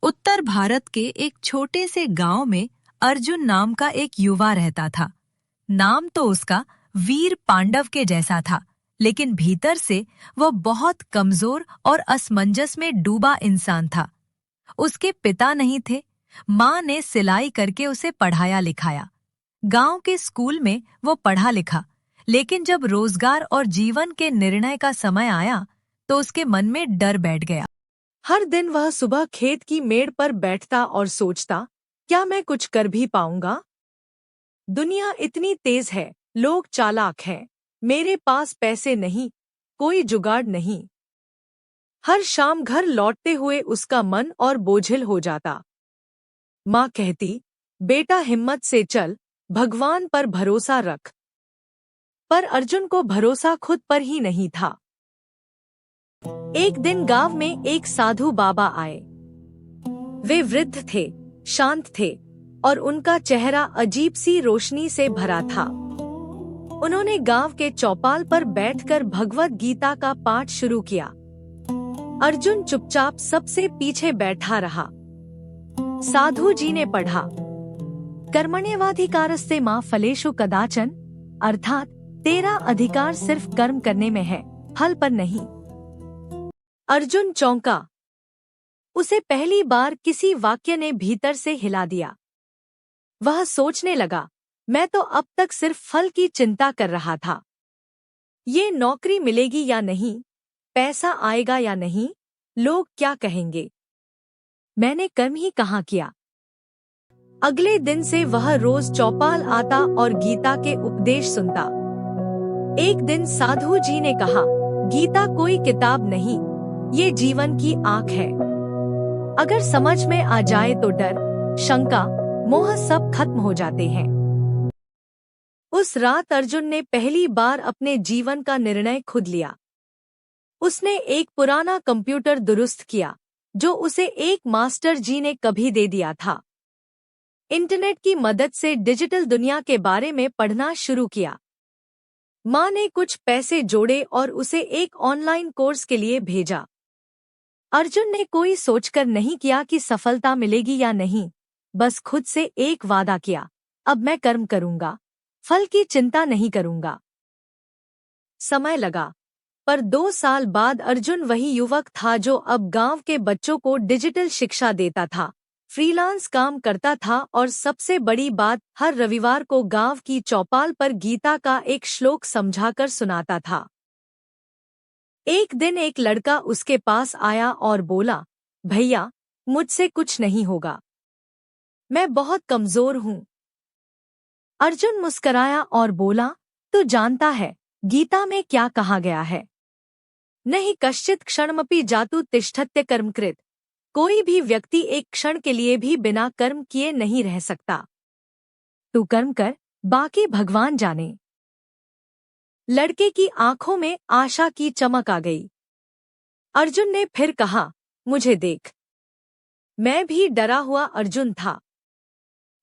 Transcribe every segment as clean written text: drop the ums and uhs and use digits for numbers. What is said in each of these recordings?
उत्तर भारत के एक छोटे से गांव में अर्जुन नाम का एक युवा रहता था। नाम तो उसका वीर पांडव के जैसा था, लेकिन भीतर से वह बहुत कमजोर और असमंजस में डूबा इंसान था। उसके पिता नहीं थे। माँ ने सिलाई करके उसे पढ़ाया लिखाया। गांव के स्कूल में वो पढ़ा लिखा, लेकिन जब रोजगार और जीवन के निर्णय का समय आया तो उसके मन में डर बैठ गया। हर दिन वह सुबह खेत की मेड़ पर बैठता और सोचता, क्या मैं कुछ कर भी पाऊंगा? दुनिया इतनी तेज है, लोग चालाक हैं, मेरे पास पैसे नहीं, कोई जुगाड़ नहीं। हर शाम घर लौटते हुए उसका मन और बोझिल हो जाता। माँ कहती, बेटा हिम्मत से चल, भगवान पर भरोसा रख। पर अर्जुन को भरोसा खुद पर ही नहीं था। एक दिन गांव में एक साधु बाबा आए। वे वृद्ध थे, शांत थे और उनका चेहरा अजीब सी रोशनी से भरा था। उन्होंने गांव के चौपाल पर बैठकर भगवद गीता का पाठ शुरू किया। अर्जुन चुपचाप सबसे पीछे बैठा रहा। साधु जी ने पढ़ा, कर्मण्येवाधिकारस्ते मा फलेषु कदाचन, अर्थात तेरा अधिकार सिर्फ कर्म करने में है, फल पर नहीं। अर्जुन चौंका। उसे पहली बार किसी वाक्य ने भीतर से हिला दिया। वह सोचने लगा, मैं तो अब तक सिर्फ फल की चिंता कर रहा था। ये नौकरी मिलेगी या नहीं, पैसा आएगा या नहीं, लोग क्या कहेंगे, मैंने कर्म ही कहाँ किया। अगले दिन से वह रोज चौपाल आता और गीता के उपदेश सुनता। एक दिन साधु जी ने कहा, गीता कोई किताब नहीं, ये जीवन की आँख है। अगर समझ में आ जाए तो डर, शंका, मोह सब खत्म हो जाते हैं। उस रात अर्जुन ने पहली बार अपने जीवन का निर्णय खुद लिया। उसने एक पुराना कंप्यूटर दुरुस्त किया, जो उसे एक मास्टर जी ने कभी दे दिया था। इंटरनेट की मदद से डिजिटल दुनिया के बारे में पढ़ना शुरू किया। माँ ने कुछ पैसे जोड़े और उसे एक ऑनलाइन कोर्स के लिए भेजा। अर्जुन ने कोई सोचकर नहीं किया कि सफलता मिलेगी या नहीं, बस खुद से एक वादा किया, अब मैं कर्म करूंगा, फल की चिंता नहीं करूंगा। समय लगा, पर 2 साल बाद अर्जुन वही युवक था जो अब गांव के बच्चों को डिजिटल शिक्षा देता था, फ्रीलांस काम करता था और सबसे बड़ी बात, हर रविवार को गांव की चौपाल पर गीता का एक श्लोक समझाकर सुनाता था। एक दिन एक लड़का उसके पास आया और बोला, भैया, मुझसे कुछ नहीं होगा, मैं बहुत कमजोर हूँ। अर्जुन मुस्कराया और बोला, तू जानता है गीता में क्या कहा गया है? नहीं कश्चित् क्षणमपि जातु तिष्ठत्य कर्मकृत। कोई भी व्यक्ति एक क्षण के लिए भी बिना कर्म किए नहीं रह सकता। तू कर्म कर, बाकी भगवान जाने। लड़के की आंखों में आशा की चमक आ गई। अर्जुन ने फिर कहा, मुझे देख। मैं भी डरा हुआ अर्जुन था,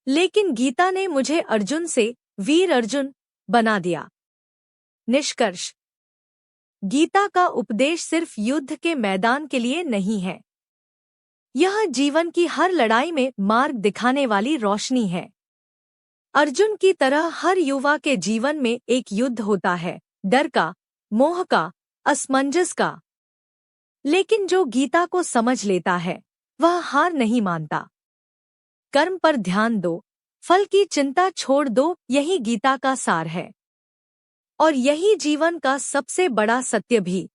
लेकिन गीता ने मुझे अर्जुन से वीर अर्जुन बना दिया। निष्कर्ष, गीता का उपदेश सिर्फ युद्ध के मैदान के लिए नहीं है। यह जीवन की हर लड़ाई में मार्ग दिखाने वाली रोशनी है। अर्जुन की तरह हर युवा के जीवन में एक युद्ध होता है, डर का, मोह का, असमंजस का। लेकिन जो गीता को समझ लेता है, वह हार नहीं मानता। कर्म पर ध्यान दो, फल की चिंता छोड़ दो, यही गीता का सार है। और यही जीवन का सबसे बड़ा सत्य भी।